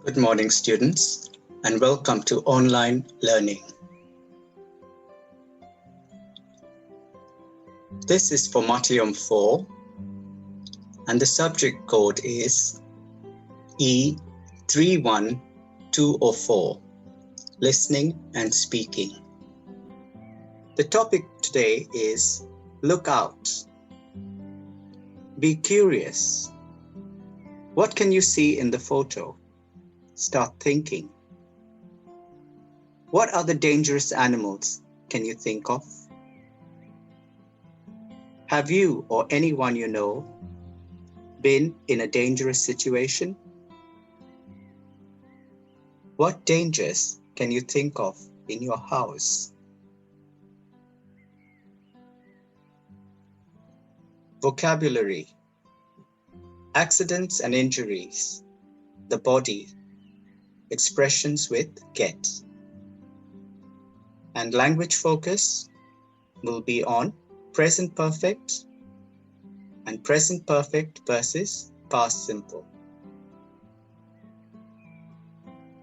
Good morning, students, and welcome to online learning. This is for Module 4, and the subject code is E31204, Listening and Speaking. The topic today is Look Out. Be curious. What can you see in the photo? Start thinking. What other dangerous animals can you think of? Have you or anyone you know been in a dangerous situation? What dangers can you think of in your house? Vocabulary: accidents and injuries, the body, expressions with get. And language focus will be on present perfect and present perfect versus past simple.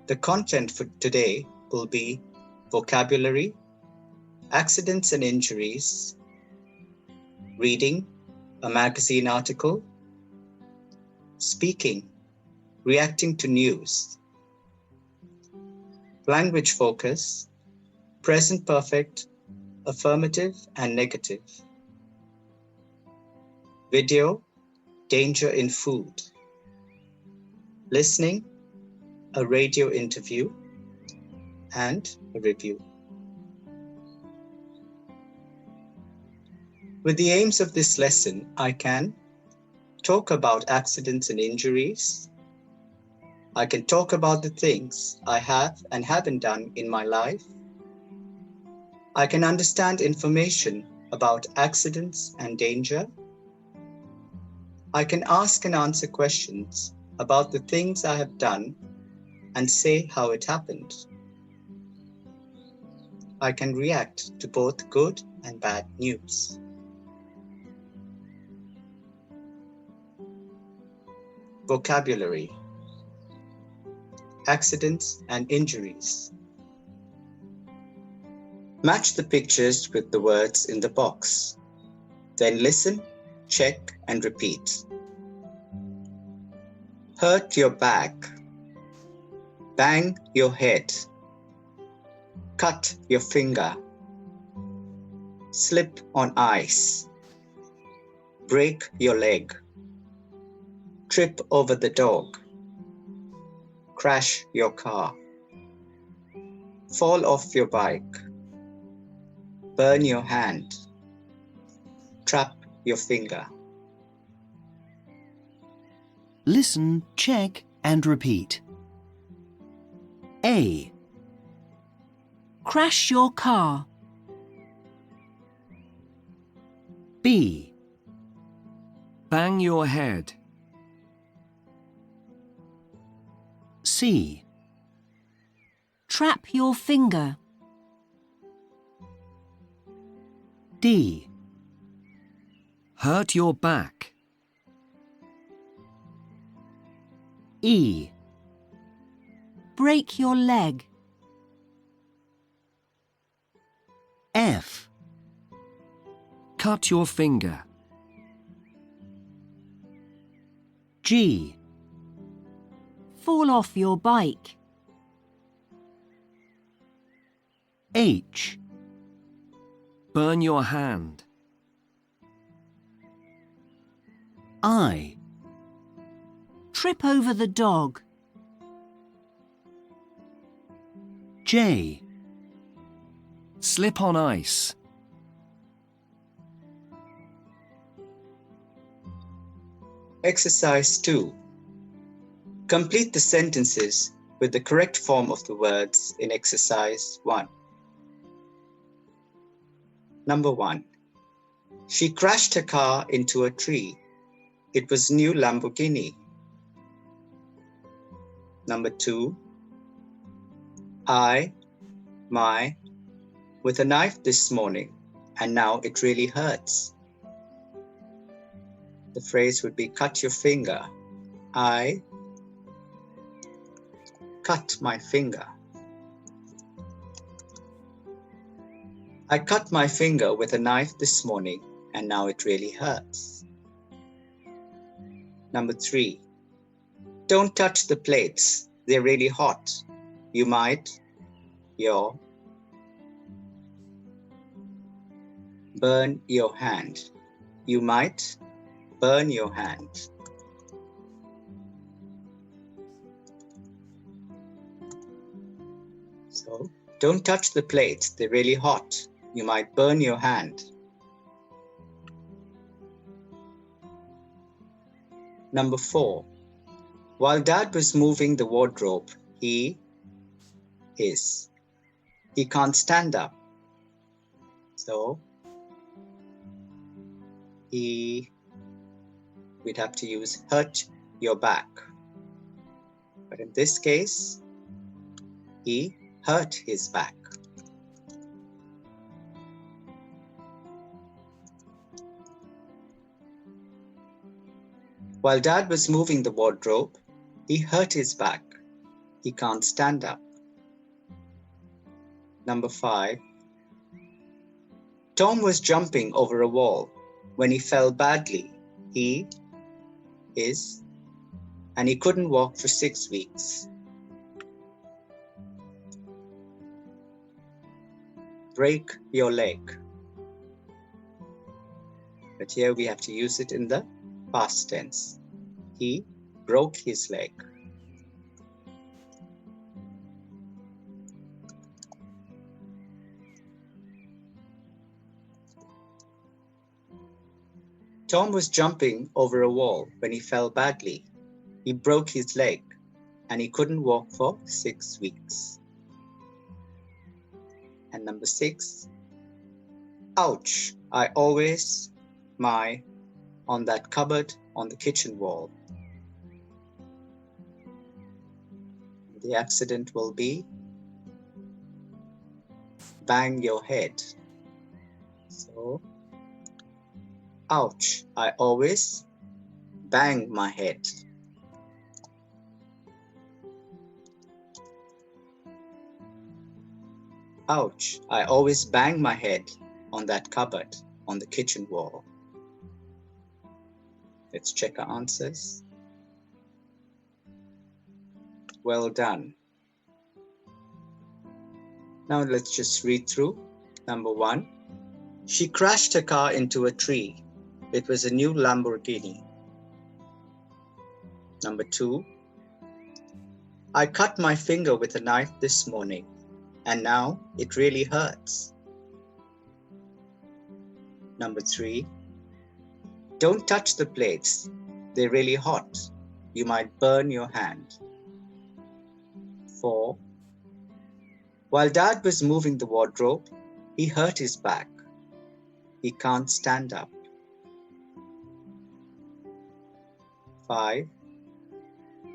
The content for today will be vocabulary, accidents and injuries, reading a magazine article, speaking, reacting to news. Language focus, present perfect, affirmative and negative. Video, danger in food. Listening, a radio interview, and a review. With the aims of this lesson, I can talk about accidents and injuries. I can talk about the things I have and haven't done in my life. I can understand information about accidents and danger. I can ask and answer questions about the things I have done and say how it happened. I can react to both good and bad news. Vocabulary: accidents and injuries. Match the pictures with the words in the box. Then listen, check, and repeat. Hurt your back. Bang your head. Cut your finger. Slip on ice. Break your leg. Trip over the dog. Crash your car. Fall off your bike. Burn your hand. Trap your finger. Listen, check, and repeat. A. Crash your car. B. Bang your head. C. Trap your finger. D. Hurt your back. E. Break your leg. F. Cut your finger. G. Fall off your bike. H. Burn your hand. I. Trip over the dog. J. Slip on ice. Exercise 2. Complete the sentences with the correct form of the words in exercise 1. Number 1. She crashed her car into a tree. It was new Lamborghini. Number 2. My, with a knife this morning, and now it really hurts. The phrase would be cut your finger. I cut my finger. I cut my finger with a knife this morning and now it really hurts. Number 3. Don't touch the plates. They're really hot. You might burn your hand. You might burn your hand. So, don't touch the plates. They're really hot. You might burn your hand. Number 4. While Dad was moving the wardrobe, he can't stand up. So, we'd have to use hurt your back. But in this case, he hurt his back. While Dad was moving the wardrobe, he hurt his back. He can't stand up. Number 5. Tom was jumping over a wall when he fell badly. And he couldn't walk for 6 weeks. Break your leg. But here we have to use it in the past tense. He broke his leg. Tom was jumping over a wall when he fell badly. He broke his leg and he couldn't walk for 6 weeks. And number 6, ouch, I always on that cupboard on the kitchen wall. The accident will be bang your head. So, ouch, I always bang my head. Ouch, I always bang my head on that cupboard on the kitchen wall. Let's check our answers. Well done. Now let's just read through. Number 1, she crashed her car into a tree. It was a new Lamborghini. Number 2, I cut my finger with a knife this morning and now it really hurts. Number 3, don't touch the plates. They're really hot. You might burn your hand. 4, while Dad was moving the wardrobe, he hurt his back. He can't stand up. 5,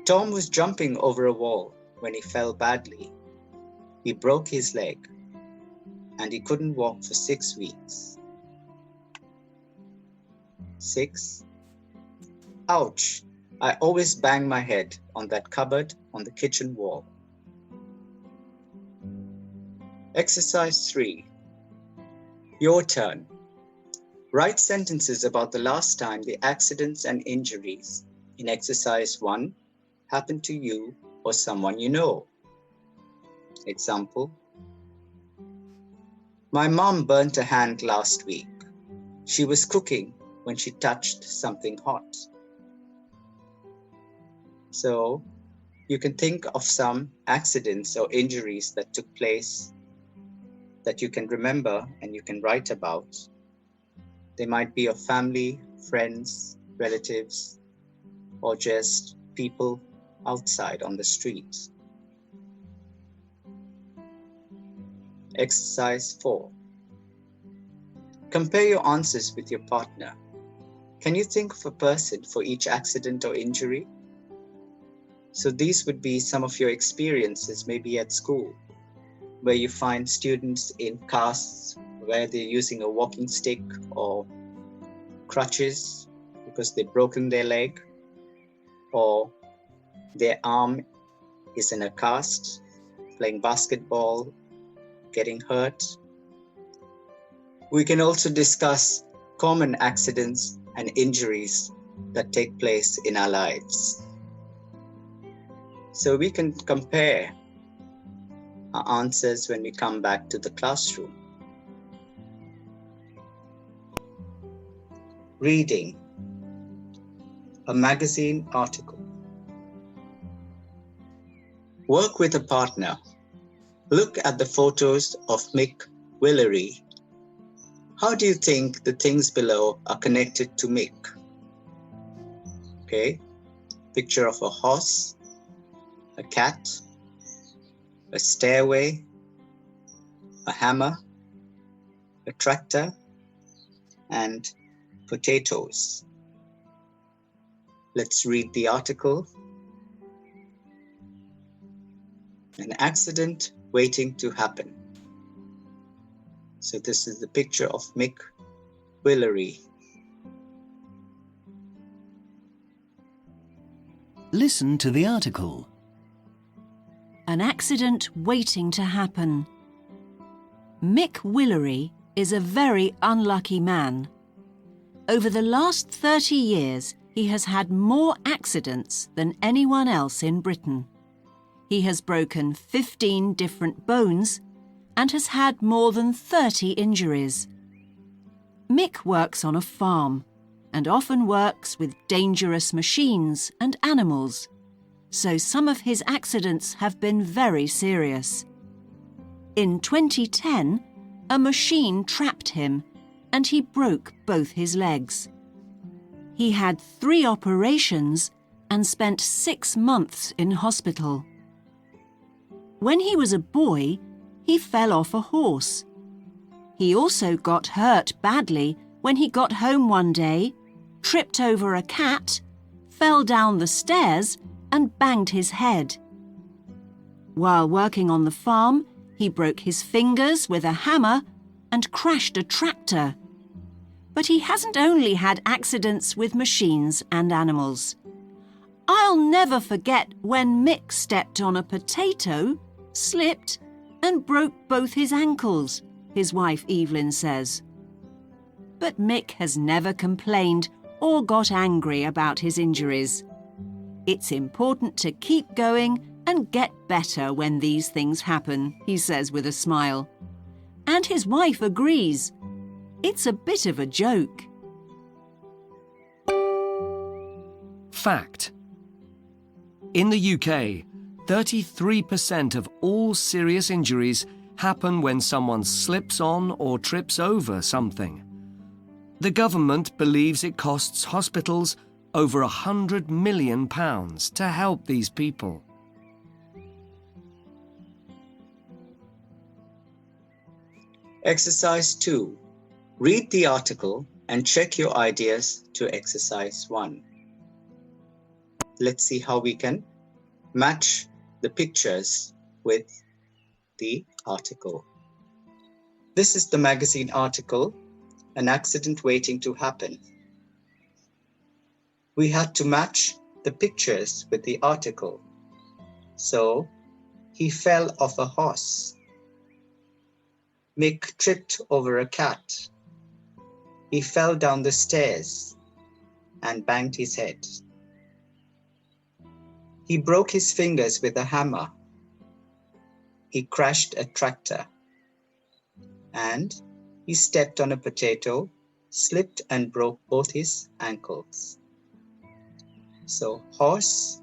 Tom was jumping over a wall when he fell badly. He broke his leg and he couldn't walk for 6 weeks. 6, ouch, I always bang my head on that cupboard on the kitchen wall. Exercise 3. Your turn. Write sentences about the last time the accidents and injuries in exercise 1 happened to you or someone you know. Example: my mom burnt her hand last week. She was cooking when she touched something hot. So you can think of some accidents or injuries that took place that you can remember and you can write about. They might be of family, friends, relatives, or just people outside on the street. Exercise 4. Compare your answers with your partner. Can you think of a person for each accident or injury? So these would be some of your experiences maybe at school, where you find students in casts where they're using a walking stick or crutches because they've broken their leg, or their arm is in a cast, playing basketball, getting hurt. We can also discuss common accidents and injuries that take place in our lives. So we can compare our answers when we come back to the classroom. Reading a magazine article. Work with a partner. Look at the photos of Mick Willery. How do you think the things below are connected to Mick? Okay, picture of a horse, a cat, a stairway, a hammer, a tractor, and potatoes. Let's read the article. An accident waiting to happen. So this is the picture of Mick Willery. Listen to the article. An accident waiting to happen. Mick Willery is a very unlucky man. Over the last 30 years, he has had more accidents than anyone else in Britain. He has broken 15 different bones and has had more than 30 injuries. Mick works on a farm and often works with dangerous machines and animals, so some of his accidents have been very serious. In 2010, a machine trapped him and he broke both his legs. He had 3 operations and spent 6 months in hospital. When he was a boy, he fell off a horse. He also got hurt badly when he got home one day, tripped over a cat, fell down the stairs and banged his head. While working on the farm, he broke his fingers with a hammer and crashed a tractor. But he hasn't only had accidents with machines and animals. I'll never forget when Mick stepped on a potato, slipped and broke both his ankles, his wife Evelyn says. But Mick has never complained or got angry about his injuries. It's important to keep going and get better when these things happen, he says with a smile. And his wife agrees. It's a bit of a joke. Fact. In the UK, 33% of all serious injuries happen when someone slips on or trips over something. The government believes it costs hospitals over £100 million to help these people. Exercise 2. Read the article and check your ideas to exercise 1. Let's see how we can match the pictures with the article. This is the magazine article, An Accident Waiting to Happen. We had to match the pictures with the article. So, he fell off a horse. Mick tripped over a cat. He fell down the stairs and banged his head. He broke his fingers with a hammer. He crashed a tractor. And he stepped on a potato, slipped and broke both his ankles. So, horse,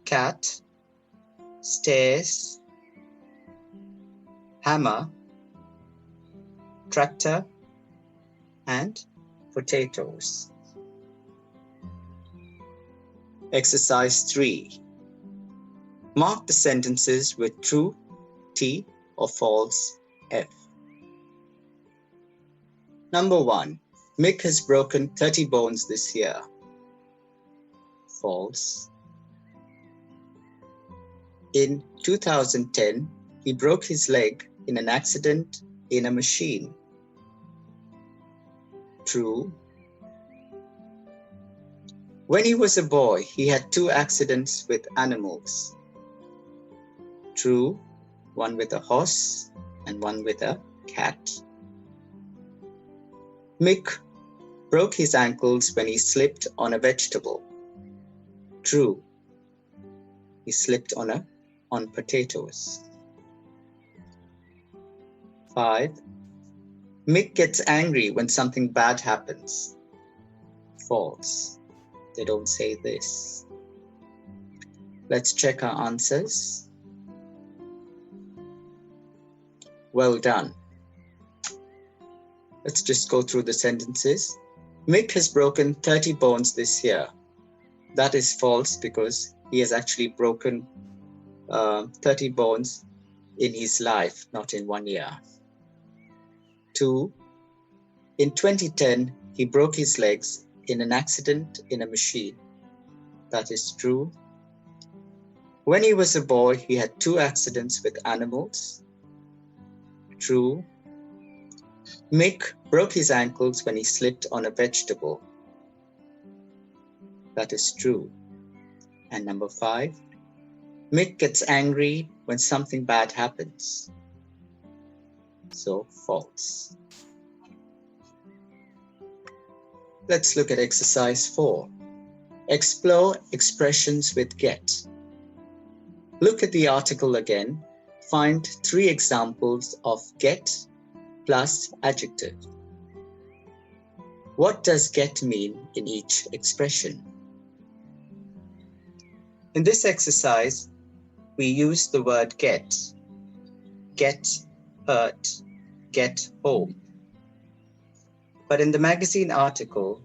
cat, stairs, hammer, tractor, and potatoes. Exercise 3. Mark the sentences with true T or false F. Number 1. Mick has broken 30 bones this year. False. In 2010, he broke his leg in an accident in a machine. True. When he was a boy, he had 2 accidents with animals. True. One with a horse and one with a cat. Mick broke his ankles when he slipped on a vegetable. True. He slipped on potatoes. 5. Mick gets angry when something bad happens. False. They don't say this. Let's check our answers. Well done. Let's just go through the sentences. Mick has broken 30 bones this year. That is false because he has actually broken 30 bones in his life, not in 1 year. 2. In 2010, he broke his legs in an accident in a machine. That is true. When he was a boy, he had 2 accidents with animals. True. Mick broke his ankles when he slipped on a vegetable. That is true. And number 5, Mick gets angry when something bad happens. So false. Let's look at exercise 4. Explore expressions with get. Look at the article again. Find 3 examples of get plus adjective. What does get mean in each expression? In this exercise, we use the word get hurt, get home. But in the magazine article,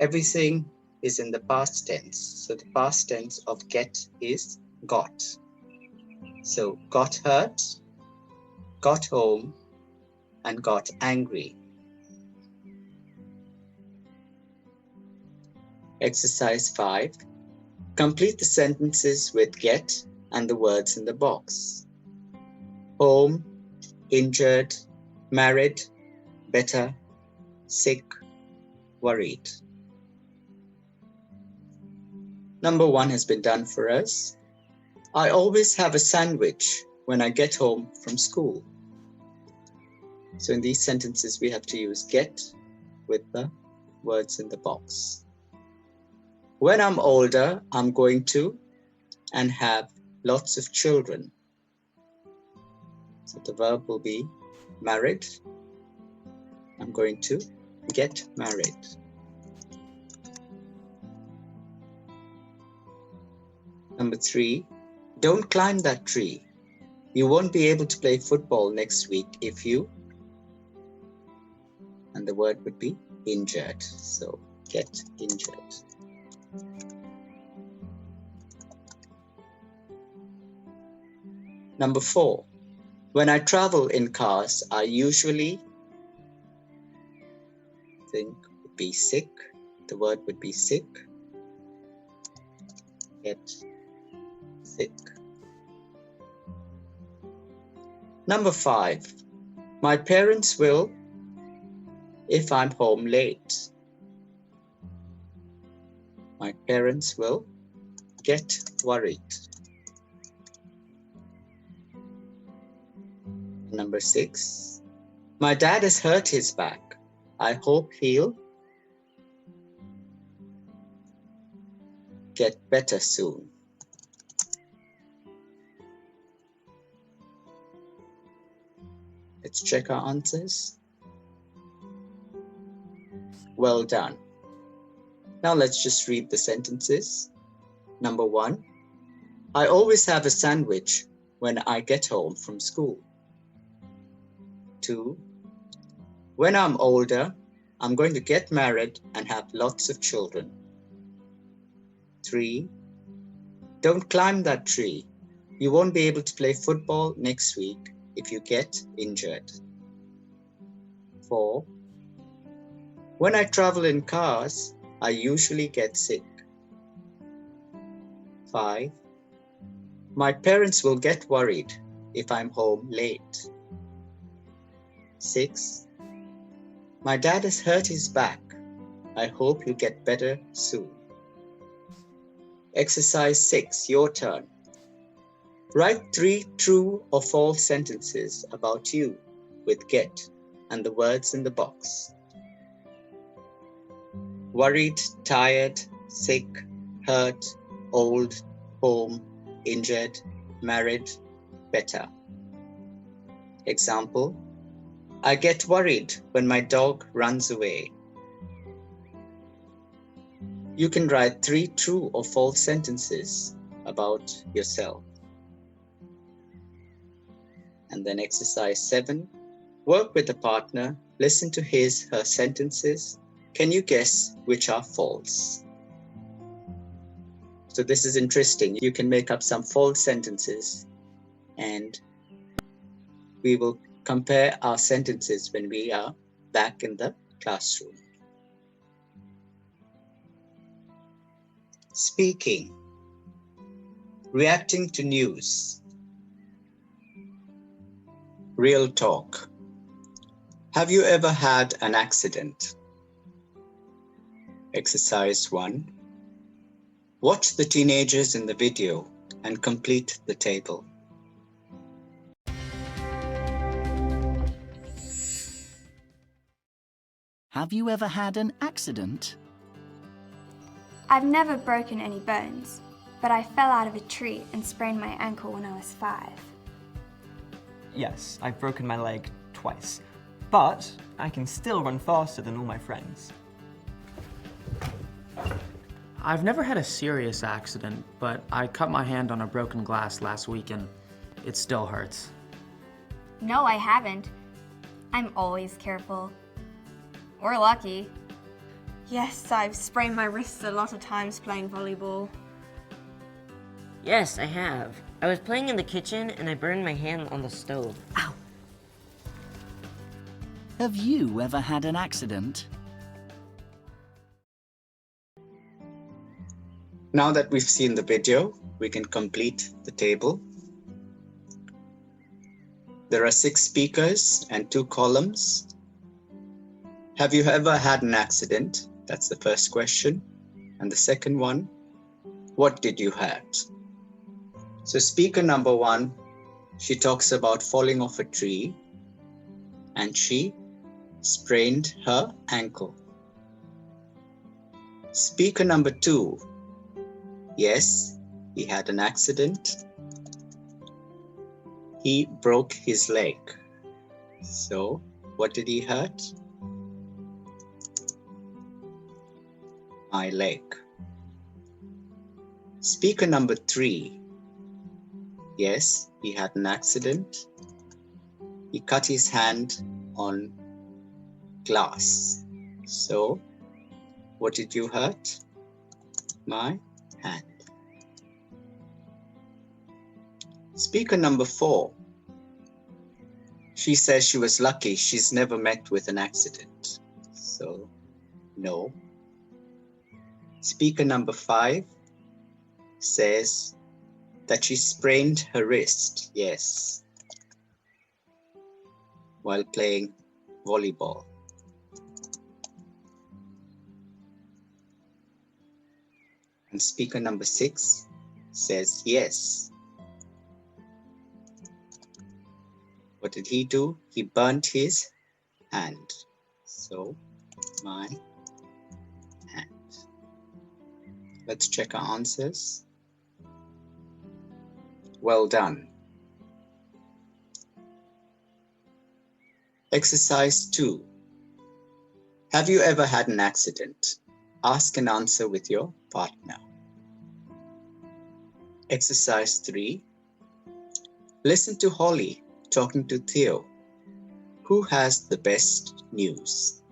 everything is in the past tense. So the past tense of get is got. So got hurt, got home, and got angry. Exercise 5. Complete the sentences with get and the words in the box. Home, injured, married, better, sick, worried. Number 1 has been done for us. I always have a sandwich when I get home from school. So in these sentences, we have to use get with the words in the box. When I'm older, I'm going to and have lots of children. So the verb will be married. I'm going to get married. Number 3, don't climb that tree. You won't be able to play football next week if you, and the word would be injured. So get injured. Number 4, when I travel in cars, I usually would be sick. The word would be sick. Get sick. Number 5, my parents will if I'm home late. My parents will get worried. Number 6, my dad has hurt his back. I hope he'll get better soon. Let's check our answers. Well done. Now let's just read the sentences. Number 1, I always have a sandwich when I get home from school. 2, when I'm older, I'm going to get married and have lots of children. 3, don't climb that tree. You won't be able to play football next week if you get injured. 4, when I travel in cars, I usually get sick. 5, my parents will get worried if I'm home late. 6, my dad has hurt his back. I hope he'll get better soon. Exercise 6, your turn. Write 3 true or false sentences about you with get and the words in the box. Worried, tired, sick, hurt, old, home, injured, married, better. Example, I get worried when my dog runs away. You can write 3 true or false sentences about yourself. And then exercise 7, work with a partner, listen to her sentences. Can you guess which are false? So this is interesting. You can make up some false sentences and we will compare our sentences when we are back in the classroom. Speaking. Reacting to news. Real talk. Have you ever had an accident? Exercise 1. Watch the teenagers in the video and complete the table. Have you ever had an accident? I've never broken any bones, but I fell out of a tree and sprained my ankle when I was 5. Yes, I've broken my leg twice, but I can still run faster than all my friends. I've never had a serious accident, but I cut my hand on a broken glass last week and it still hurts. No, I haven't. I'm always careful. Or lucky. Yes, I've sprained my wrists a lot of times playing volleyball. Yes, I have. I was playing in the kitchen and I burned my hand on the stove. Ow! Have you ever had an accident? Now that we've seen the video, we can complete the table. There are 6 speakers and 2 columns. Have you ever had an accident? That's the first question. And the second one, what did you hurt? So speaker number 1, she talks about falling off a tree and she sprained her ankle. Speaker number 2, yes, he had an accident. He broke his leg. So what did he hurt? My leg. Speaker number 3, yes, he had an accident. He cut his hand on glass. So, what did you hurt? My hand. Speaker number 4, she says she was lucky she's never met with an accident. So, no. Speaker number 5 says that she sprained her wrist, yes, while playing volleyball. And speaker number 6 says yes. What did he do? He burnt his hand. So, my hand. Let's check our answers. Well done. Exercise 2. Have you ever had an accident? Ask and answer with your partner. Exercise 3. Listen to Holly talking to Theo. Who has the best news?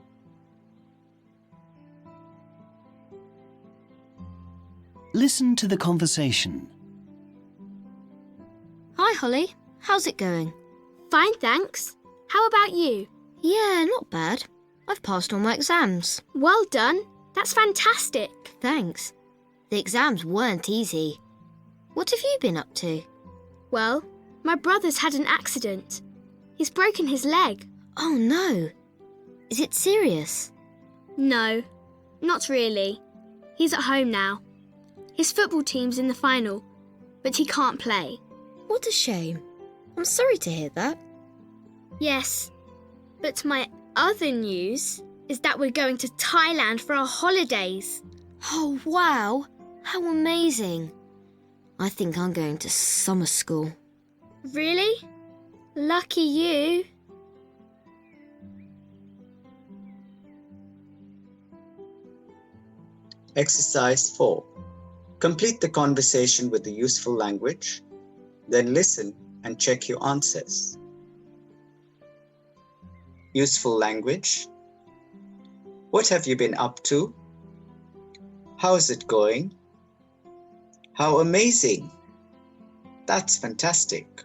Listen to the conversation. Hi, Holly. How's it going? Fine, thanks. How about you? Yeah, not bad. I've passed all my exams. Well done. That's fantastic. Thanks. The exams weren't easy. What have you been up to? Well, my brother's had an accident. He's broken his leg. Oh, no. Is it serious? No, not really. He's at home now. His football team's in the final, but he can't play. What a shame. I'm sorry to hear that. Yes, but my other news is that we're going to Thailand for our holidays. Oh, wow. How amazing. I think I'm going to summer school. Really? Lucky you. Exercise 4. Complete the conversation with the useful language, then listen and check your answers. Useful language. What have you been up to? How's it going? How amazing! That's fantastic.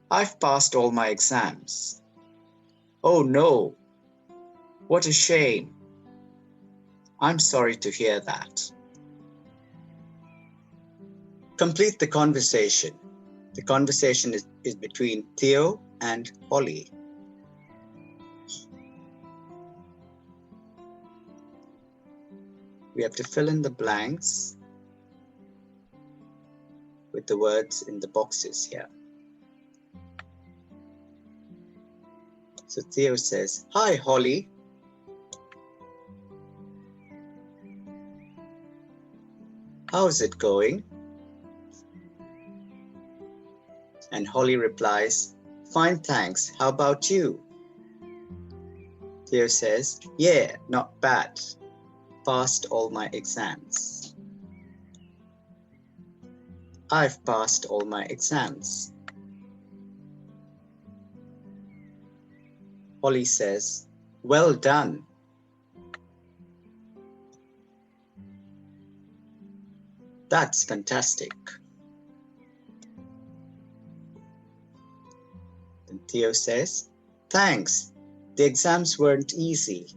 I've passed all my exams. Oh no! What a shame. I'm sorry to hear that. Complete the conversation. The conversation is between Theo and Holly. We have to fill in the blanks with the words in the boxes here. So Theo says, "Hi, Holly. How's it going?" And Holly replies, "Fine, thanks. How about you?" Theo says, "Yeah, not bad. Passed all my exams." I've passed all my exams. Holly says, "Well done." That's fantastic. Then Theo says, "Thanks. The exams weren't easy."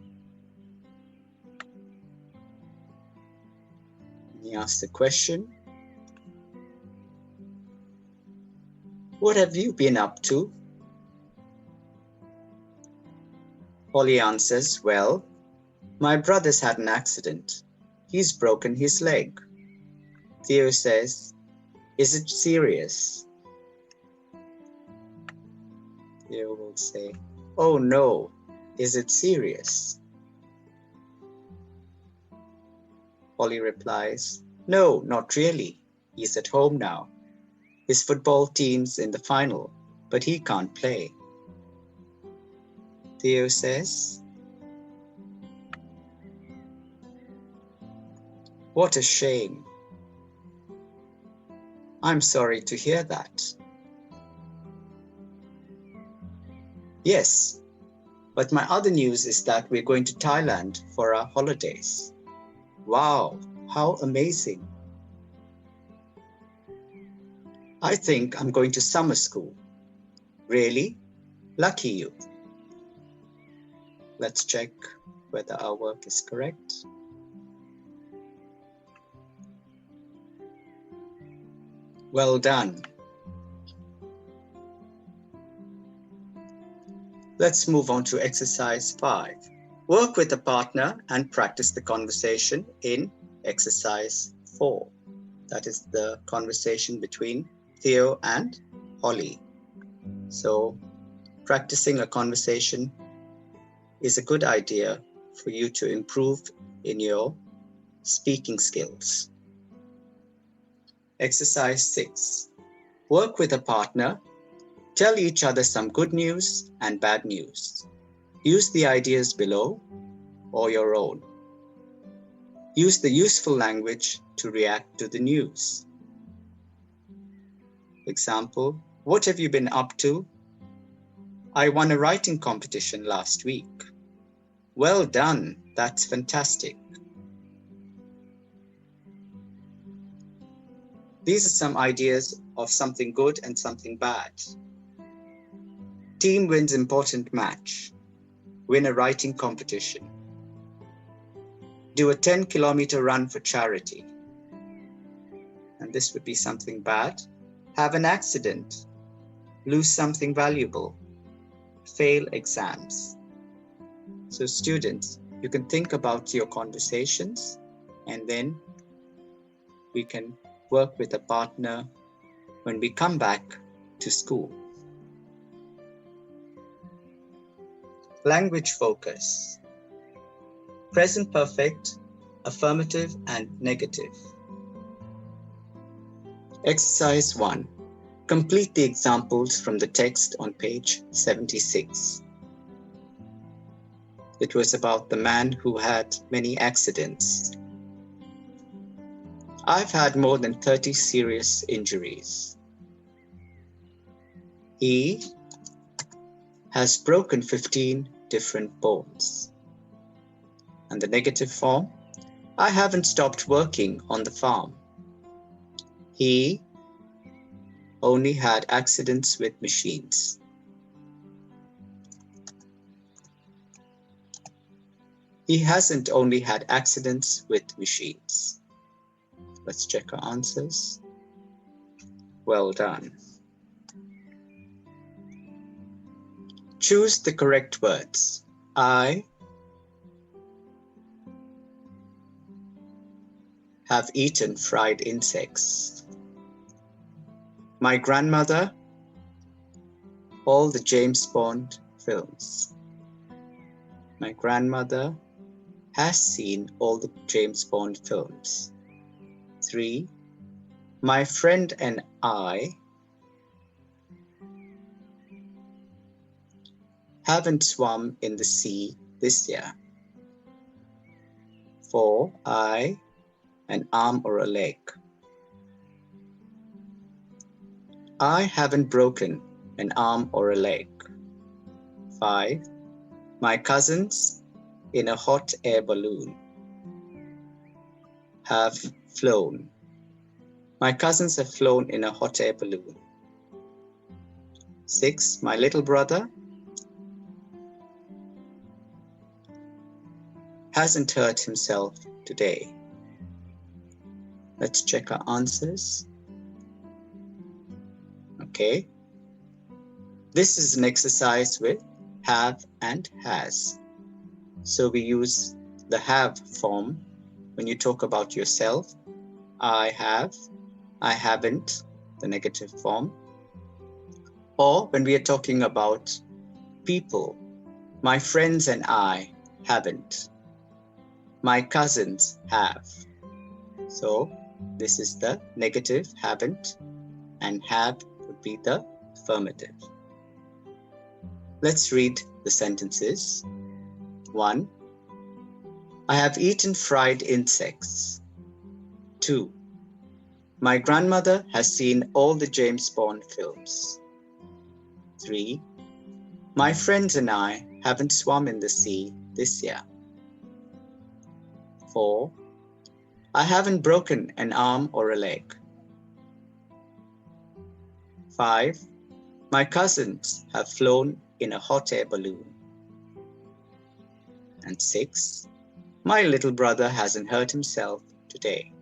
He asks the question, "What have you been up to?" Holly answers, "Well, my brother's had an accident. He's broken his leg." Theo says, "Is it serious?" Theo will say, "Oh no, is it serious?" Holly replies, "No, not really. He's at home now. His football team's in the final, but he can't play." Theo says, "What a shame. I'm sorry to hear that." "Yes, but my other news is that we're going to Thailand for our holidays." "Wow, how amazing." "I think I'm going to summer school." "Really? Lucky you." Let's check whether our work is correct. Well done. Let's move on to exercise 5. Work with a partner and practice the conversation in exercise 4. That is the conversation between Theo and Holly. So practicing a conversation is a good idea for you to improve in your speaking skills. Exercise 6. Work with a partner. Tell each other some good news and bad news. Use the ideas below or your own. Use the useful language to react to the news. Example, what have you been up to? I won a writing competition last week. Well done, that's fantastic. These are some ideas of something good and something bad. Team wins important match. Win a writing competition. Do a 10-kilometer run for charity. And this would be something bad. Have an accident. Lose something valuable. Fail exams. So students, you can think about your conversations and then we can work with a partner when we come back to school. Language focus. Present perfect, affirmative and negative. Exercise 1. Complete the examples from the text on page 76. It was about the man who had many accidents. I've had more than 30 serious injuries. He has broken 15 different bones. And the negative form, I haven't stopped working on the farm. He only had accidents with machines. He hasn't only had accidents with machines. Let's check our answers. Well done. Choose the correct words. I have eaten fried insects. My grandmother, all the James Bond films. My grandmother has seen all the James Bond films. 3. My friend and I haven't swum in the sea this year. 4. I, an arm or a leg. I haven't broken an arm or a leg. 5. My cousins in a hot air balloon have flown. My cousins have flown in a hot air balloon. 6. My little brother hasn't hurt himself today. Let's check our answers. Okay. This is an exercise with have and has. So we use the have form when you talk about yourself. I have, I haven't, the negative form. Or when we are talking about people, my friends and I haven't. My cousins have. So this is the negative, haven't, and have would be the affirmative. Let's read the sentences. 1. I have eaten fried insects. 2. My grandmother has seen all the James Bond films. 3. My friends and I haven't swum in the sea this year. 4. I haven't broken an arm or a leg. 5. My cousins have flown in a hot air balloon. And 6. My little brother hasn't hurt himself today.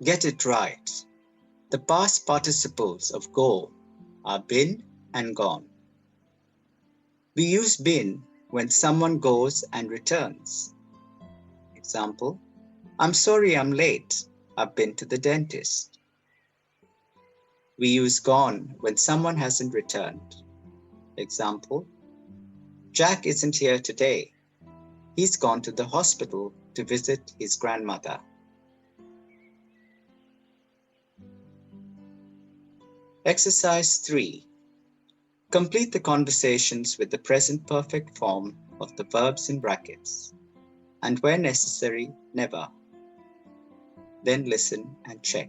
Get it right. The past participles of go are been and gone. We use been when someone goes and returns. Example, I'm sorry I'm late. I've been to the dentist. We use gone when someone hasn't returned. Example, Jack isn't here today. He's gone to the hospital to visit his grandmother. Exercise 3. Complete the conversations with the present perfect form of the verbs in brackets, and where necessary, never. Then listen and check.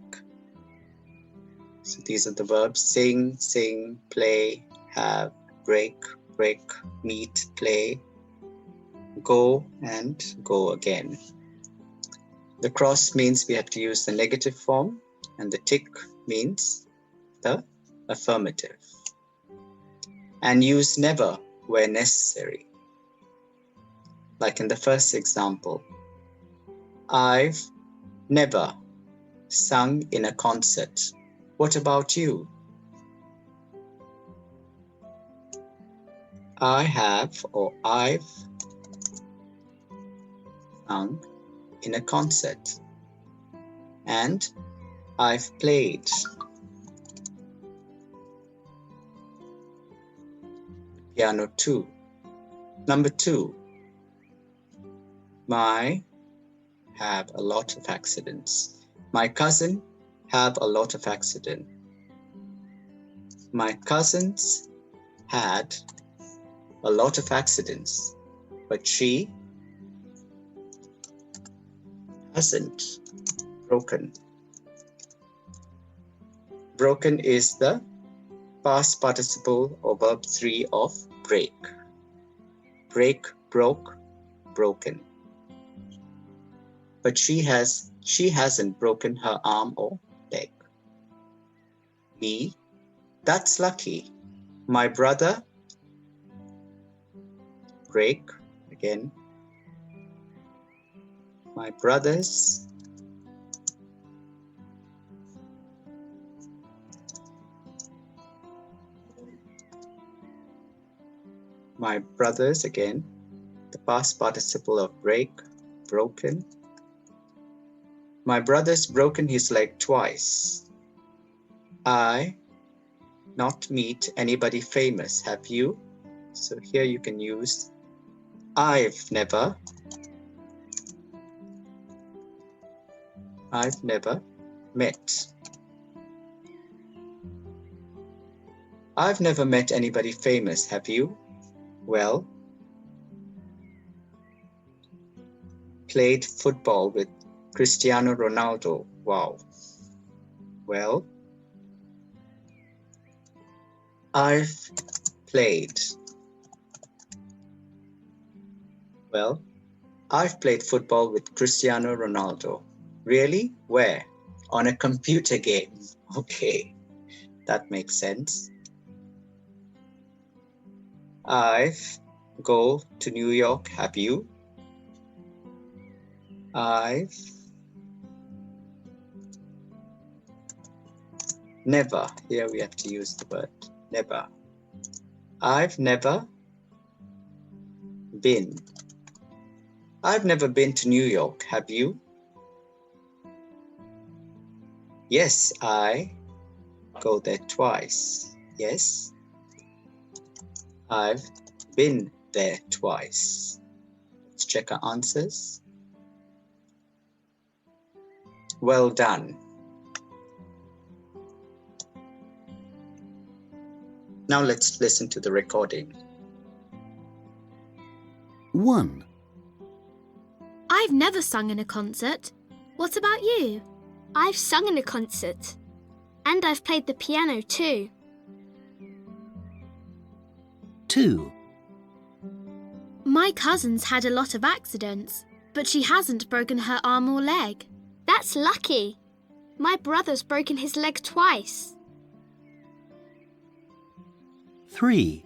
So these are the verbs: sing, sing, play, have, break, break, meet, play, go, and go again. The cross means we have to use the negative form, and the tick means the affirmative. And use never where necessary. Like in the first example, I've never sung in a concert. What about you? I have or I've sung in a concert. And I've played piano too. Number 2, my have a lot of accidents. My cousin have a lot of accidents. My cousins had a lot of accidents, but she hasn't broken. Broken is the past participle of verb 3 of break. Break, broke, broken. But she hasn't broken her arm or leg. Me, that's lucky. My brother, break again. My brothers again, the past participle of break, broken. My brother's broken his leg twice. I not meet anybody famous, have you? So here you can use I've never met. I've never met anybody famous, have you? Well, played football with Cristiano Ronaldo. Wow. Well, I've played football with Cristiano Ronaldo. Really? Where? On a computer game. Okay, that makes sense. I've go to New York, have you? I've never, here we have to use the word never. I've never been. I've never been to New York, have you? Yes, I go there twice. Yes, I've been there twice. Let's check our answers. Well done. Now let's listen to the recording. 1. I've never sung in a concert. What about you? I've sung in a concert. And I've played the piano too. 2. My cousin's had a lot of accidents, but she hasn't broken her arm or leg. That's lucky. My brother's broken his leg twice. 3.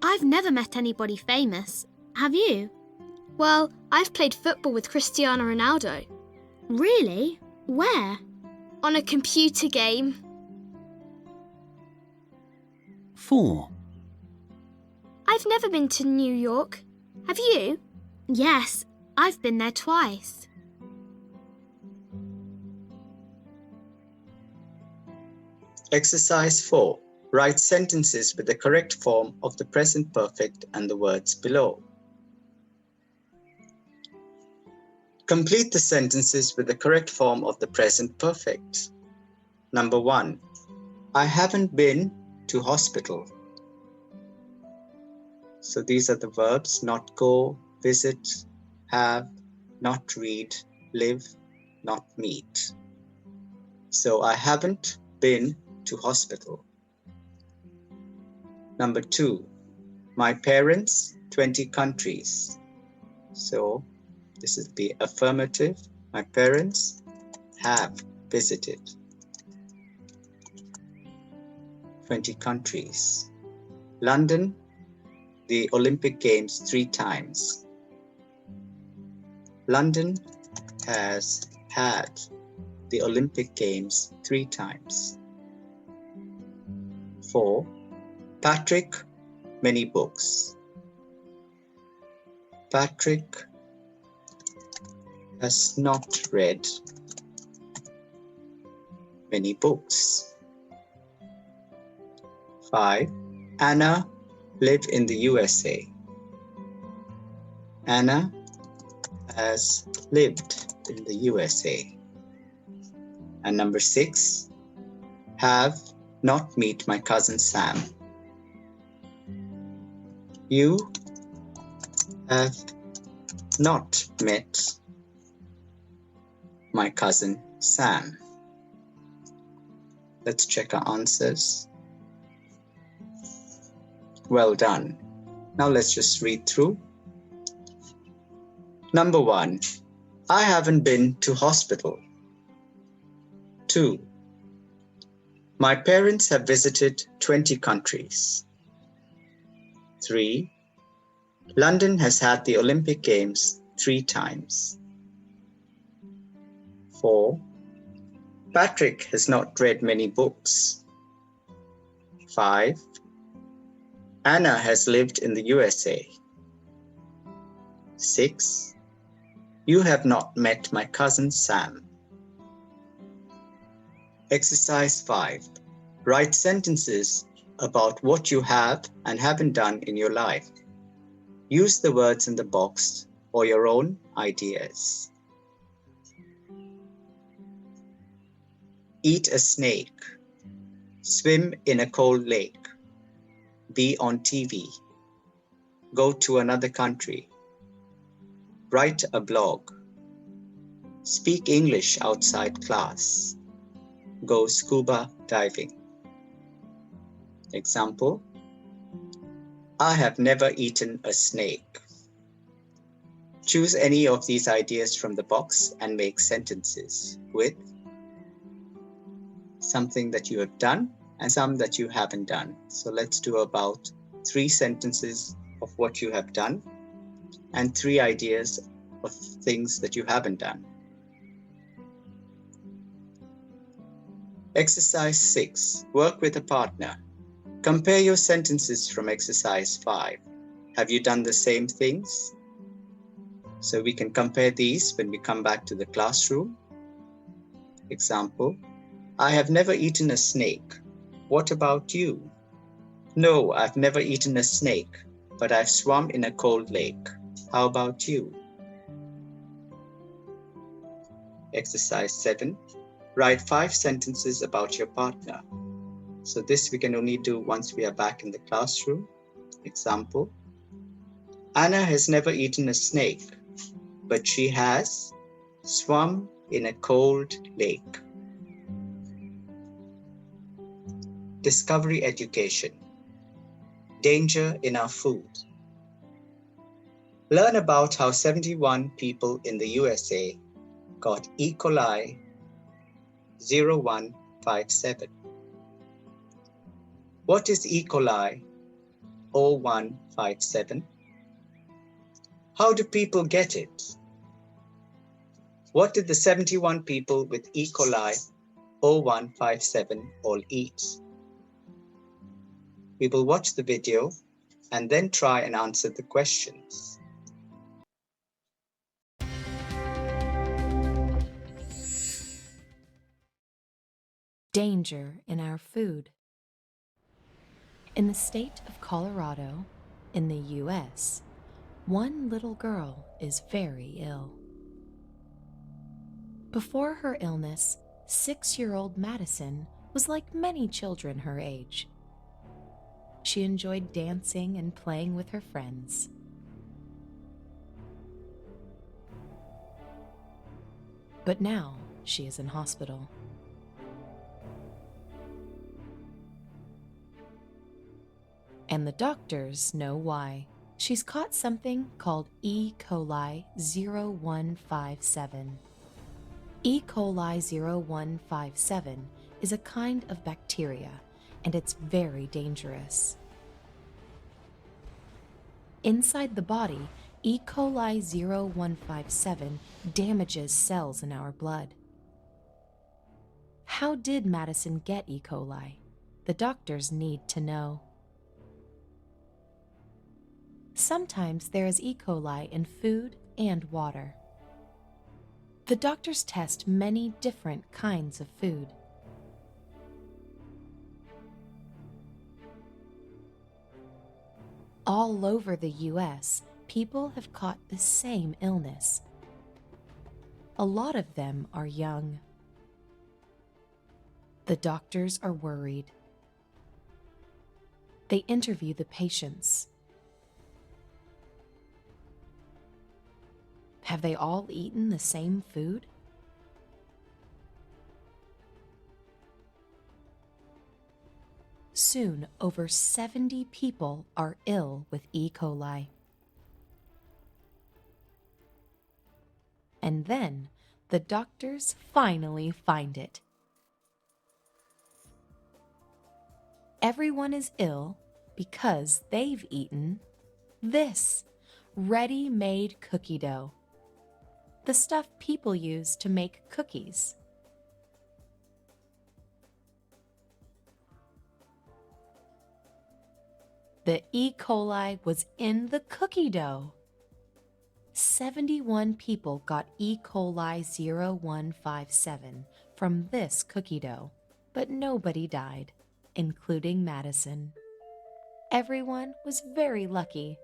I've never met anybody famous. Have you? Well, I've played football with Cristiano Ronaldo. Really? Where? On a computer game. 4. I've never been to New York. Have you? Yes, I've been there twice. Exercise 4. Write sentences with the correct form of the present perfect and the words below. Complete the sentences with the correct form of the present perfect. Number 1. I haven't been to hospital. So these are the verbs: not go, visit, have, not read, live, not meet. So I haven't been to hospital. Number 2. My parents, 20 countries. So this is the affirmative. My parents have visited 20 countries. London, the Olympic Games 3 times. London has had the Olympic Games 3 times. 4. Patrick, many books. Patrick has not read many books. 5. Anna lived in the USA. Anna has lived in the USA. And number 6, have not met my cousin Sam. You have not met my cousin Sam. Let's check our answers. Well done. Now let's just read through. Number 1, I haven't been to hospital. 2, my parents have visited 20 countries. 3, London has had the Olympic Games 3 times. 4, Patrick has not read many books. 5, Anna has lived in the USA. 6, you have not met my cousin Sam. Exercise 5. Write sentences about what you have and haven't done in your life. Use the words in the box or your own ideas. Eat a snake. Swim in a cold lake. Be on TV. Go to another country. Write a blog. Speak English outside class. Go scuba diving. Example: I have never eaten a snake. Choose any of these ideas from the box and make sentences with something that you have done and some that you haven't done. So let's do about 3 sentences of what you have done and 3 ideas of things that you haven't done. Exercise 6. Work with a partner. Compare your sentences from exercise 5. Have you done the same things? So we can compare these when we come back to the classroom. Example: I have never eaten a snake. What about you? No, I've never eaten a snake, but I've swum in a cold lake. How about you? Exercise 7. Write 5 sentences about your partner. So this we can only do once we are back in the classroom. Example: Anna has never eaten a snake, but she has swum in a cold lake. Discovery education. Danger in our food. Learn about how 71 people in the USA got E. coli 0157. What is E. coli 0157? How do people get it? What did the 71 people with E. coli 0157 all eat? We will watch the video and then try and answer the questions. Danger in our food. In the state of Colorado, in the US, one little girl is very ill. Before her illness, 6-year-old Madison was like many children her age. She enjoyed dancing and playing with her friends. But now she is in hospital. And the doctors know why. She's caught something called E. coli 0157. E. coli 0157 is a kind of bacteria, and it's very dangerous. Inside the body, E. coli 0157 damages cells in our blood. How did Madison get E. coli? The doctors need to know. Sometimes there is E. coli in food and water. The doctors test many different kinds of food. All over the US, people have caught the same illness. A lot of them are young. The doctors are worried. They interview the patients. Have they all eaten the same food? Soon, over 70 people are ill with E. coli. And then the doctors finally find it. Everyone is ill because they've eaten this ready-made cookie dough, the stuff people use to make cookies. The E. coli was in the cookie dough. 71 people got E. coli 0157 from this cookie dough, but nobody died, including Madison. Everyone was very lucky,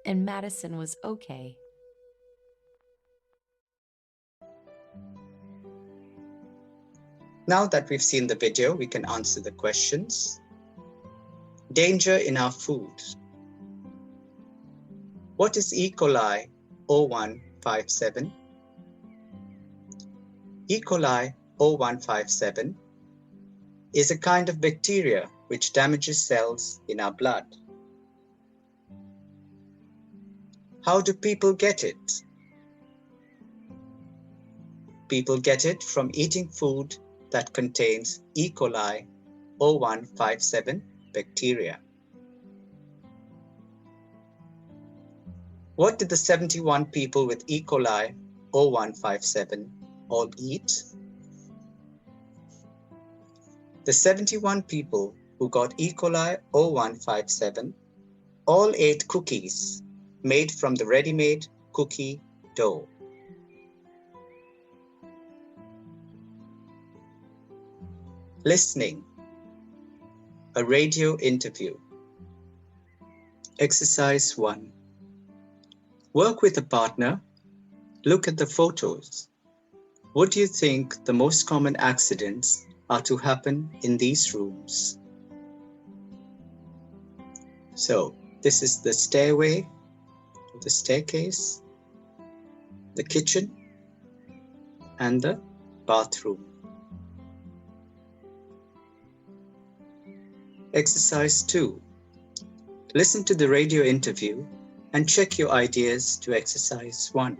and Madison was okay. Now that we've seen the video, we can answer the questions. Danger in our food. What is E. coli 0157? E. coli 0157 is a kind of bacteria which damages cells in our blood. How do people get it? People get it from eating food that contains E. coli 0157 bacteria. What did the 71 people with E. coli 0157 all eat? The 71 people who got E. coli 0157 all ate cookies made from the ready-made cookie dough. Listening. A radio interview. Exercise 1. Work with a partner. Look at the photos. What do you think the most common accidents are to happen in these rooms? So, this is the stairway, the staircase, the kitchen, and the bathroom. Exercise 2. Listen to the radio interview and check your ideas to exercise 1.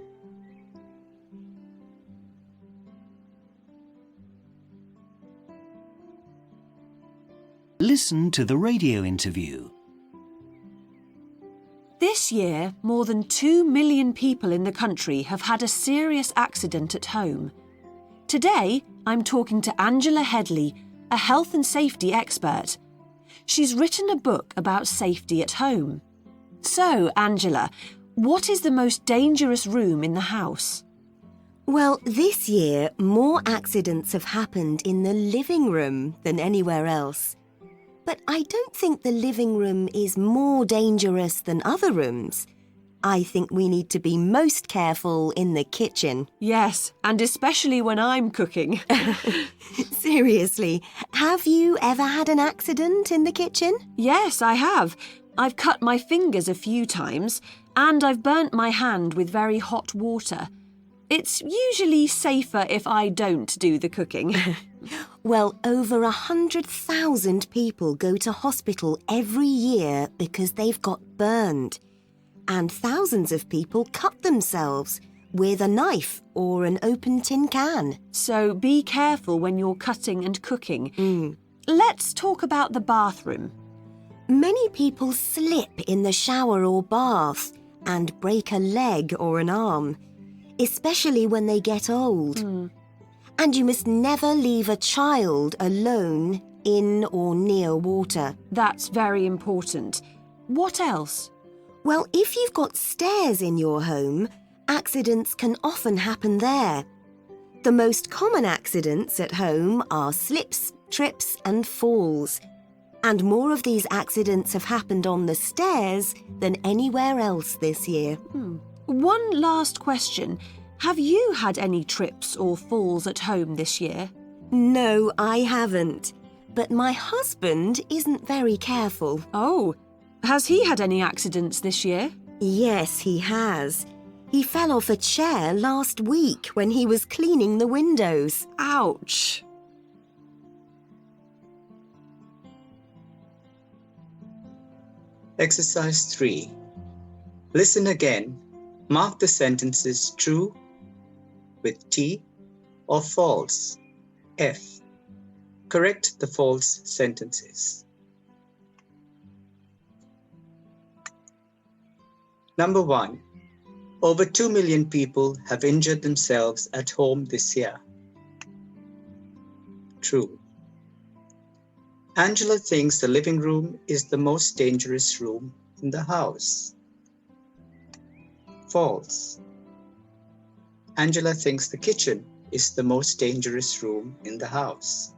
Listen to the radio interview. This year, more than 2 million people in the country have had a serious accident at home. Today, I'm talking to Angela Headley, a health and safety expert. She's written a book about safety at home. So, Angela, what is the most dangerous room in the house? Well, this year, more accidents have happened in the living room than anywhere else. But I don't think the living room is more dangerous than other rooms. I think we need to be most careful in the kitchen. Yes, and especially when I'm cooking. Seriously, have you ever had an accident in the kitchen? Yes, I have. I've cut my fingers a few times, and I've burnt my hand with very hot water. It's usually safer if I don't do the cooking. Well, over 100,000 people go to hospital every year because they've got burned. And thousands of people cut themselves with a knife or an open tin can. So be careful when you're cutting and cooking. Let's talk about the bathroom. Many people slip in the shower or bath and break a leg or an arm, especially when they get old. And you must never leave a child alone in or near water. That's very important. What else? Well, if you've got stairs in your home, accidents can often happen there. The most common accidents at home are slips, trips and falls. And more of these accidents have happened on the stairs than anywhere else this year. One last question. Have you had any trips or falls at home this year? No, I haven't. But my husband isn't very careful. Oh, has he had any accidents this year? Yes, he has. He fell off a chair last week when he was cleaning the windows. Ouch. Exercise 3. Listen again. Mark the sentences true with T or false, F. Correct the false sentences. Number 1. Over 2 million people have injured themselves at home this year. True. Angela thinks the living room is the most dangerous room in the house. False. Angela thinks the kitchen is the most dangerous room in the house.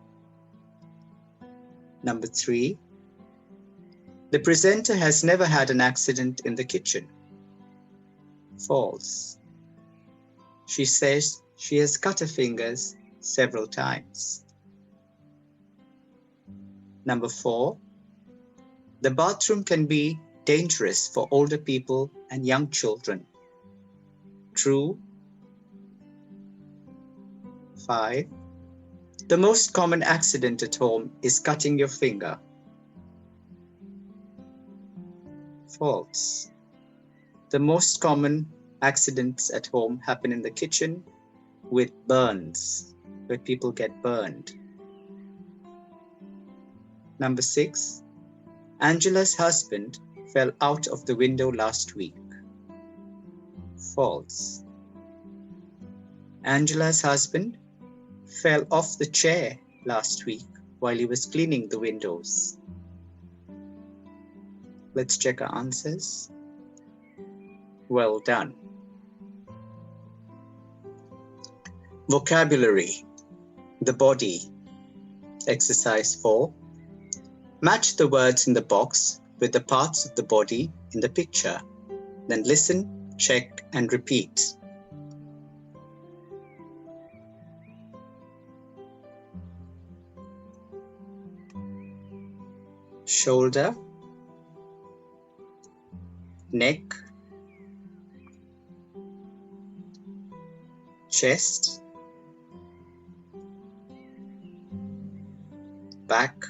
Number 3. The presenter has never had an accident in the kitchen. False. She says she has cut her fingers several times. Number 4. The bathroom can be dangerous for older people and young children. True. 5. The most common accident at home is cutting your finger. False. The most common accidents at home happen in the kitchen with burns, where people get burned. Number 6. Angela's husband fell out of the window last week. False. Angela's husband fell off the chair last week while he was cleaning the windows. Let's check our answers. Well done. Vocabulary. The body. Exercise 4. Match the words in the box with the parts of the body in the picture. Then listen, check, and repeat. Shoulder, neck, chest, back,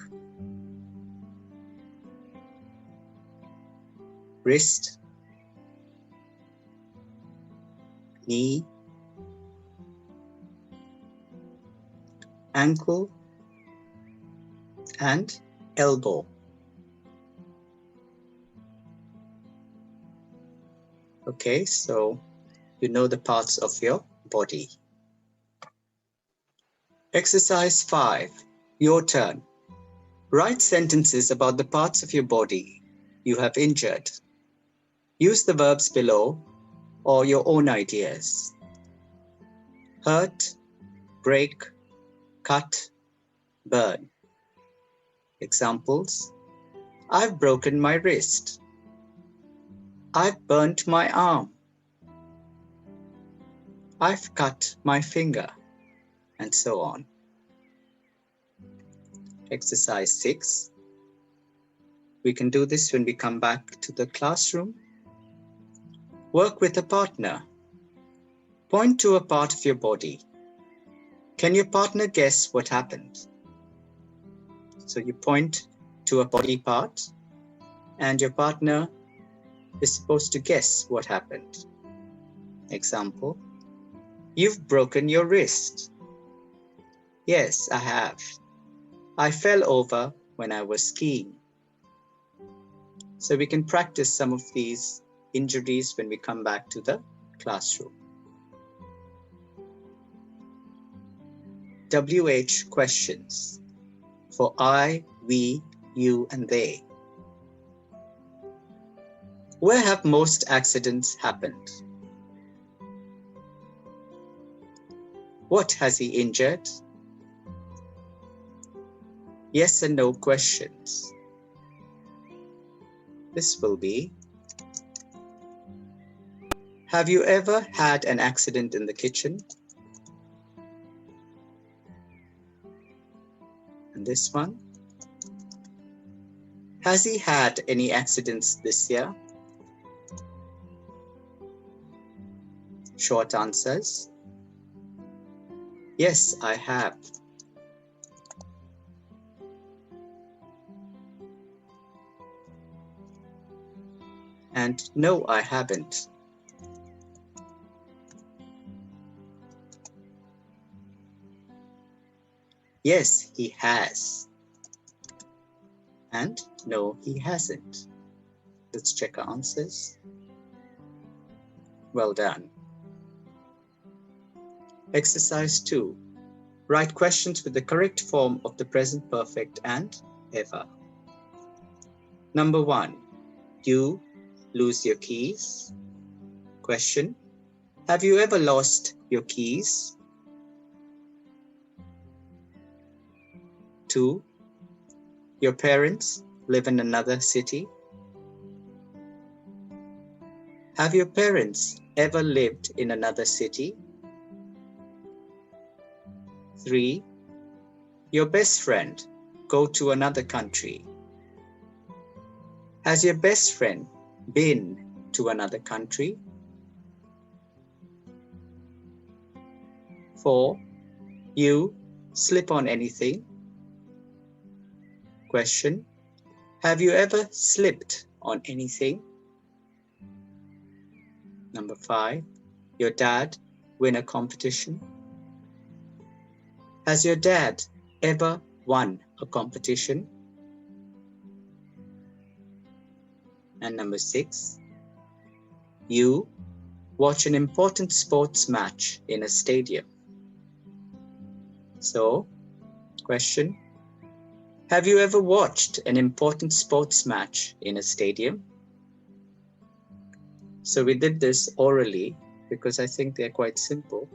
wrist, knee, ankle, and elbow. Okay, so you know the parts of your body. Exercise 5. Your turn. Write sentences about the parts of your body you have injured. Use the verbs below or your own ideas. Hurt, break, cut, burn. Examples: I've broken my wrist. I've burnt my arm. I've cut my finger, and so on. Exercise 6. We can do this when we come back to the classroom. Work with a partner. Point to a part of your body. Can your partner guess what happened? So you point to a body part, and your partner is supposed to guess what happened. Example: you've broken your wrist. Yes, I have. I fell over when I was skiing. So we can practice some of these injuries when we come back to the classroom. WH questions for I, we, you, and they. Where have most accidents happened? What has he injured? Yes and no questions. This will be, have you ever had an accident in the kitchen? And this one, has he had any accidents this year? Short answers. Yes, I have. And no, I haven't. Yes, he has. And no, he hasn't. Let's check our answers. Well done. Exercise 2. Write questions with the correct form of the present perfect and ever. Number 1. You lose your keys? Question. Have you ever lost your keys? 2. Your parents live in another city? Have your parents ever lived in another city? 3. Your best friend go to another country? Has your best friend been to another country? 4. You slip on anything? Question. Have you ever slipped on anything? Number 5. Your dad win a competition? Has your dad ever won a competition? And number 6. You watch an important sports match in a stadium. So, question. Have you ever watched an important sports match in a stadium? So we did this orally because I think they're quite simple,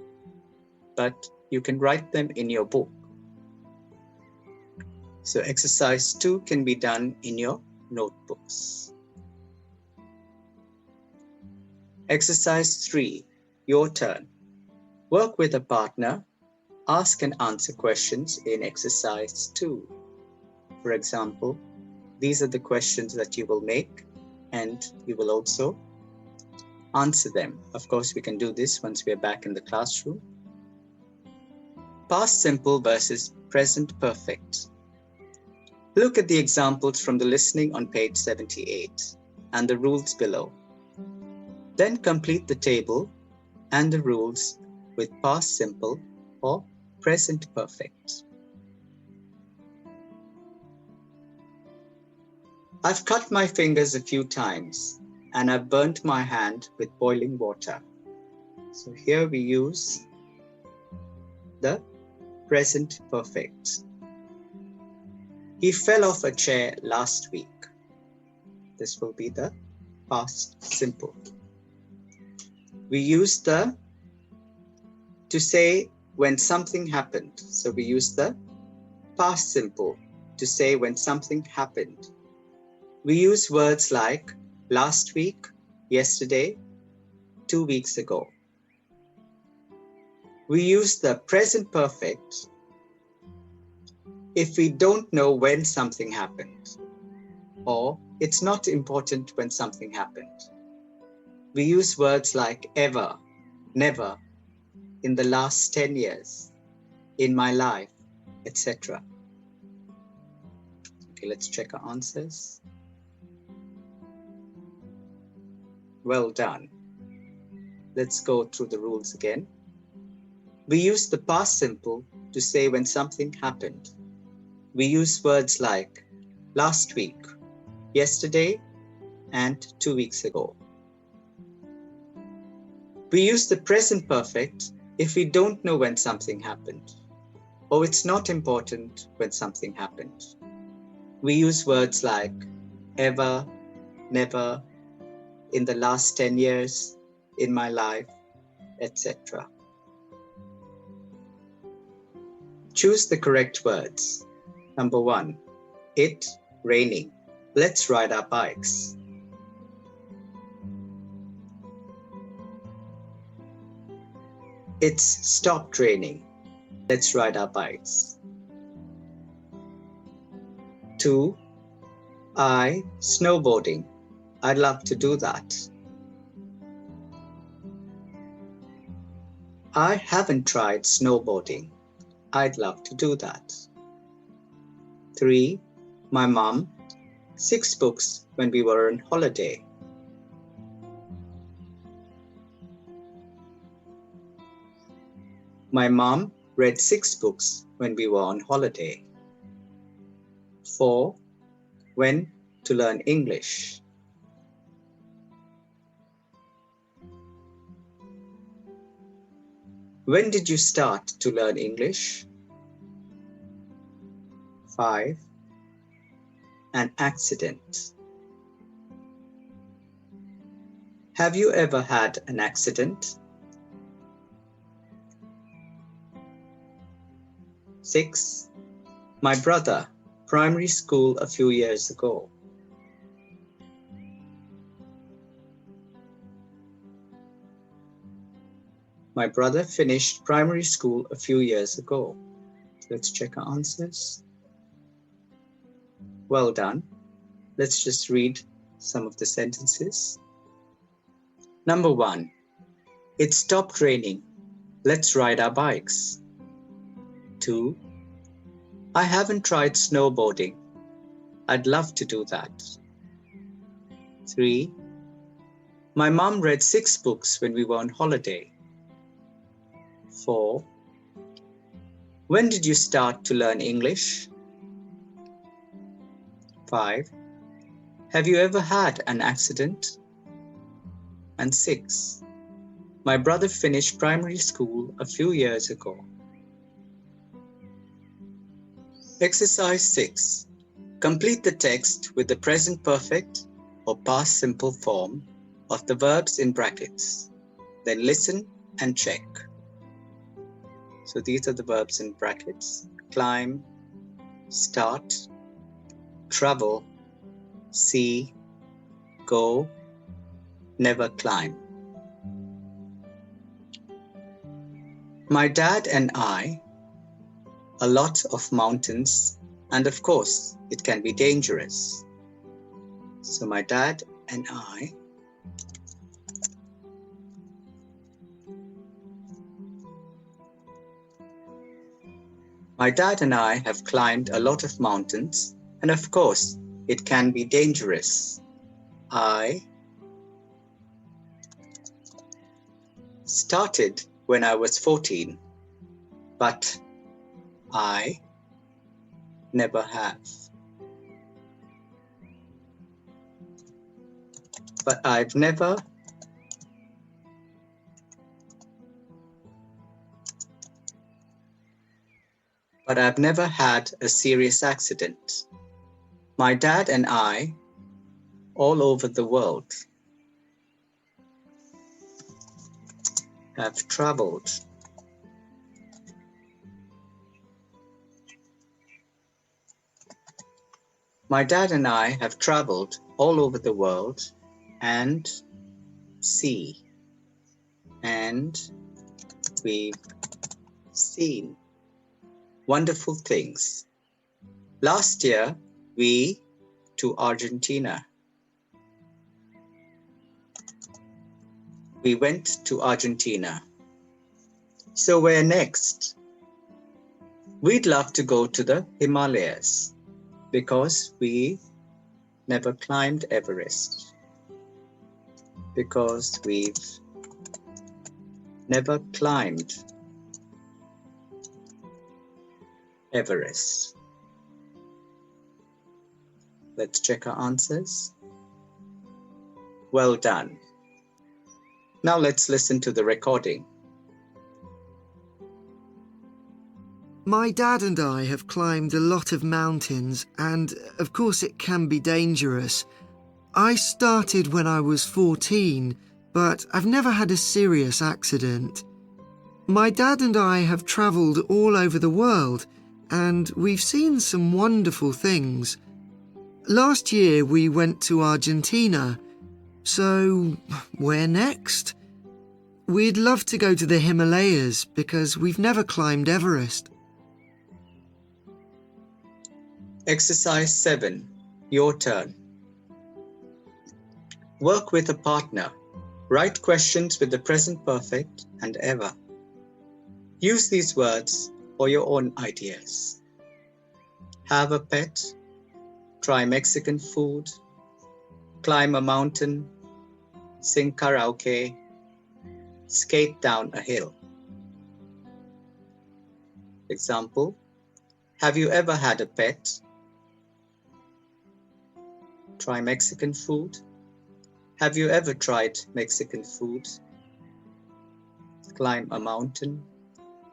but you can write them in your book. So exercise 2 can be done in your notebooks. Exercise 3, your turn. Work with a partner. Ask and answer questions in exercise 2. For example, these are the questions that you will make and you will also answer them. Of course, we can do this once we are back in the classroom. Past simple versus present perfect. Look at the examples from the listening on page 78 and the rules below. Then complete the table and the rules with past simple or present perfect. I've cut my fingers a few times and I've burnt my hand with boiling water. So here we use the present perfect. He fell off a chair last week. This will be the past simple. We use the to say when something happened. So we use the past simple to say when something happened. We use words like last week, yesterday, 2 weeks ago. We use the present perfect if we don't know when something happened, or it's not important when something happened. We use words like ever, never, in the last 10 years, in my life, etc. Okay, let's check our answers. Well done. Let's go through the rules again. We use the past simple to say when something happened. We use words like last week, yesterday, and 2 weeks ago. We use the present perfect if we don't know when something happened, or it's not important when something happened. We use words like ever, never, in the last 10 years, in my life, etc. Choose the correct words. Number 1. It raining. Let's ride our bikes. It's stopped raining. Let's ride our bikes. 2. I snowboarding. I'd love to do that. I haven't tried snowboarding. I'd love to do that. 3. My mom, 6 books when we were on holiday. My mom read 6 books when we were on holiday. 4. When to learn English. When did you start to learn English? 5. An accident. Have you ever had an accident? 6. My brother, primary school a few years ago. My brother finished primary school a few years ago. Let's check our answers. Well done. Let's just read some of the sentences. Number 1. It stopped raining. Let's ride our bikes. 2. I haven't tried snowboarding. I'd love to do that. 3. My mom read 6 books when we were on holiday. 4. When did you start to learn English? 5. Have you ever had an accident? And 6. My brother finished primary school a few years ago. Exercise 6. Complete the text with the present perfect or past simple form of the verbs in brackets. Then listen and check. So these are the verbs in brackets: climb, start, travel, see, go, never climb. My dad and I, a lot of mountains, and of course, it can be dangerous. So my dad and I have climbed a lot of mountains, and of course, it can be dangerous. I started when I was 14, but I never have. But I've never had a serious accident. My dad and I, all over the world, have traveled. My dad and I have traveled all over the world and see, and we've seen wonderful things. Last year, we to Argentina. We went to Argentina. So where next? We'd love to go to the Himalayas because we never climbed Everest. Because we've never climbed Everest. Let's check our answers. Well done. Now let's listen to the recording. My dad and I have climbed a lot of mountains, and of course it can be dangerous. I started when I was 14, but I've never had a serious accident. My dad and I have travelled all over the world, and we've seen some wonderful things. Last year we went to Argentina, so where next? We'd love to go to the Himalayas because we've never climbed Everest. Exercise 7. Your turn. Work with a partner. Write questions with the present perfect and ever. Use these words for your own ideas. Have a pet. Try Mexican food. Climb a mountain. Sing karaoke. Skate down a hill. Example: have you ever had a pet? Try Mexican food. Have you ever tried Mexican food? Climb a mountain.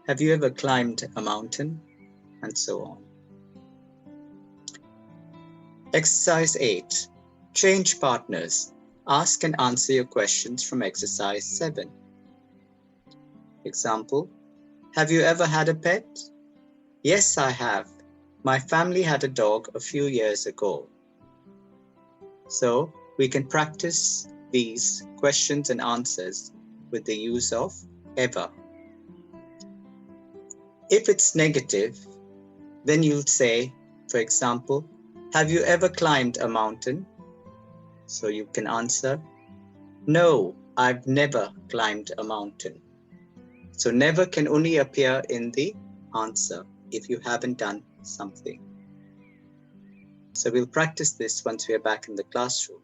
Have you ever climbed a mountain? And so on. Exercise 8. Change partners. Ask and answer your questions from exercise 7. Example: have you ever had a pet? Yes, I have. My family had a dog a few years ago. So we can practice these questions and answers with the use of ever. If it's negative, then you'll say, for example, have you ever climbed a mountain? So you can answer, no, I've never climbed a mountain. So never can only appear in the answer if you haven't done something. So we'll practice this once we are back in the classroom.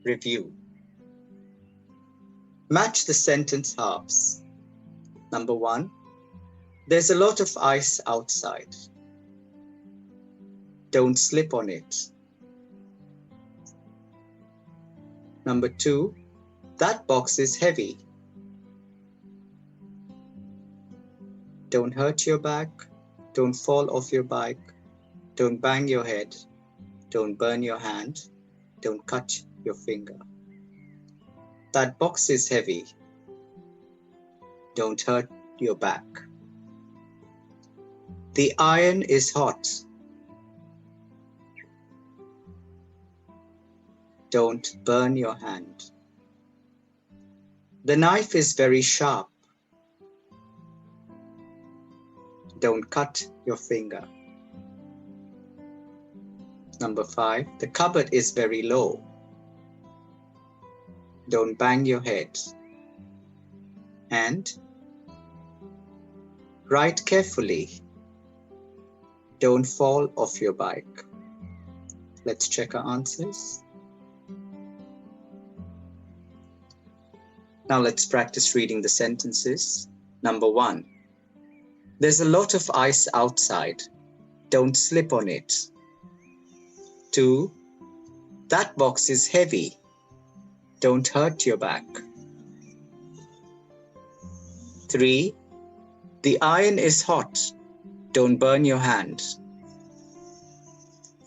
Review. Match the sentence halves. Number 1, there's a lot of ice outside. Don't slip on it. Number 2, that box is heavy. Don't hurt your back. Don't fall off your bike. Don't bang your head. Don't burn your hand. Don't cut your finger. That box is heavy. Don't hurt your back. The iron is hot. Don't burn your hand. The knife is very sharp. Don't cut your finger. Number 5, the cupboard is very low. Don't bang your head. And ride carefully. Don't fall off your bike. Let's check our answers. Now let's practice reading the sentences. Number 1, there's a lot of ice outside. Don't slip on it. 2, that box is heavy. Don't hurt your back. 3, the iron is hot. Don't burn your hand.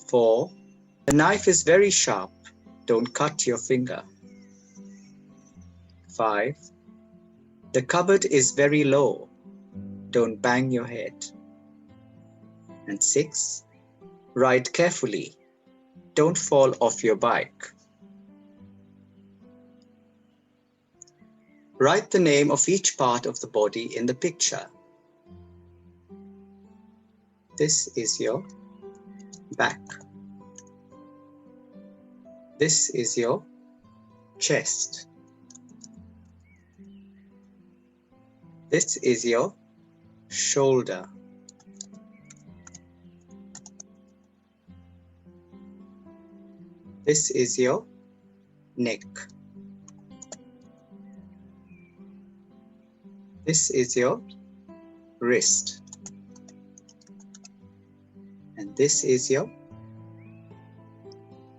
4, the knife is very sharp. Don't cut your finger. 5, the cupboard is very low. Don't bang your head. And 6, ride carefully. Don't fall off your bike. Write the name of each part of the body in the picture. This is your back. This is your chest. This is your shoulder. This is your neck. This is your wrist. And this is your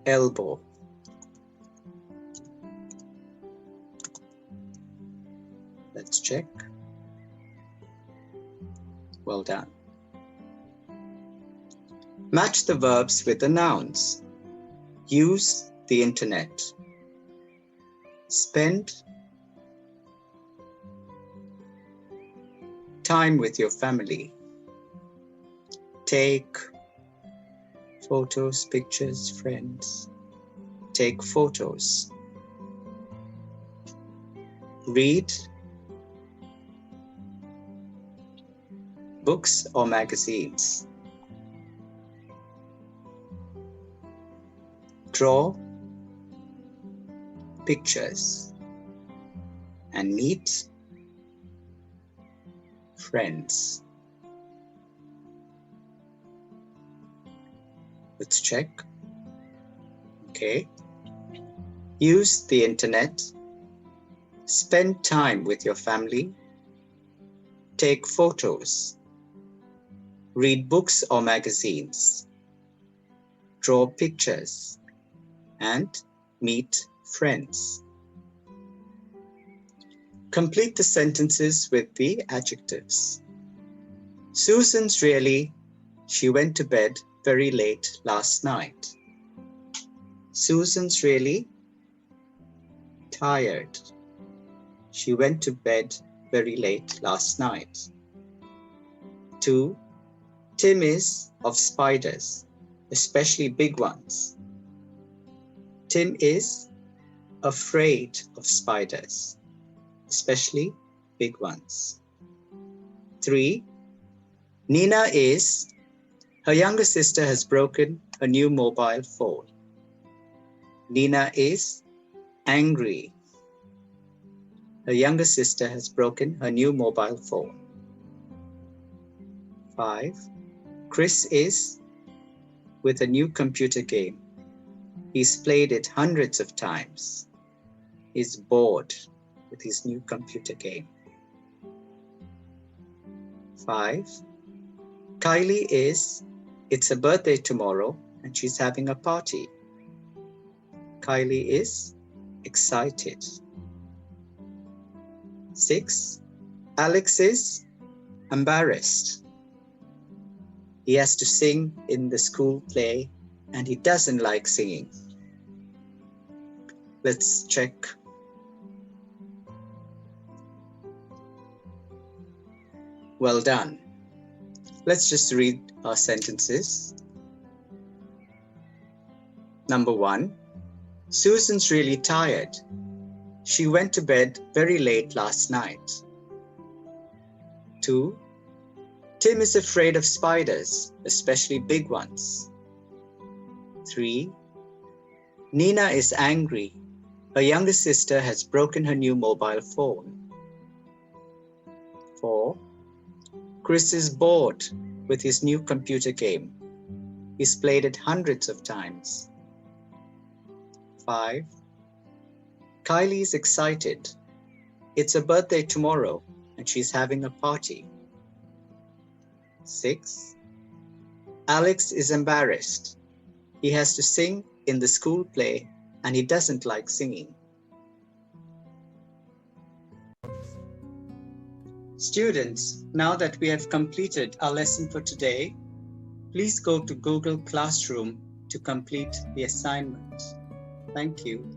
elbow. Let's check. Well done. Match the verbs with the nouns. Use the internet. Spend time with your family. Take photos, pictures, friends. Take photos. Read books or magazines. Draw pictures and meet friends. Let's check. Okay. Use the internet. Spend time with your family. Take photos. Read books or magazines. Draw pictures and meet friends. Complete the sentences with the adjectives. Susan's really, she went to bed very late last night. Susan's really tired. She went to bed very late last night. 2. Tim is of spiders, especially big ones. Tim is afraid of spiders, especially big ones. 3. Nina is, her younger sister has broken a new mobile phone. Nina is angry. Her younger sister has broken her new mobile phone. 5. Chris is with a new computer game. He's played it hundreds of times. He's bored with his new computer game. 5. Kylie is, it's a birthday tomorrow and she's having a party. Kylie is excited. 6. Alex is embarrassed. He has to sing in the school play and he doesn't like singing. Let's check. Well done. Let's just read our sentences. Number 1. Susan's really tired. She went to bed very late last night. 2. Tim is afraid of spiders, especially big ones. 3. Nina is angry. Her younger sister has broken her new mobile phone. 4. Chris is bored with his new computer game. He's played it hundreds of times. 5. Kylie is excited. It's a birthday tomorrow and she's having a party. 6. Alex is embarrassed. He has to sing in the school play and he doesn't like singing. Students, now that we have completed our lesson for today, please go to Google Classroom to complete the assignment. Thank you.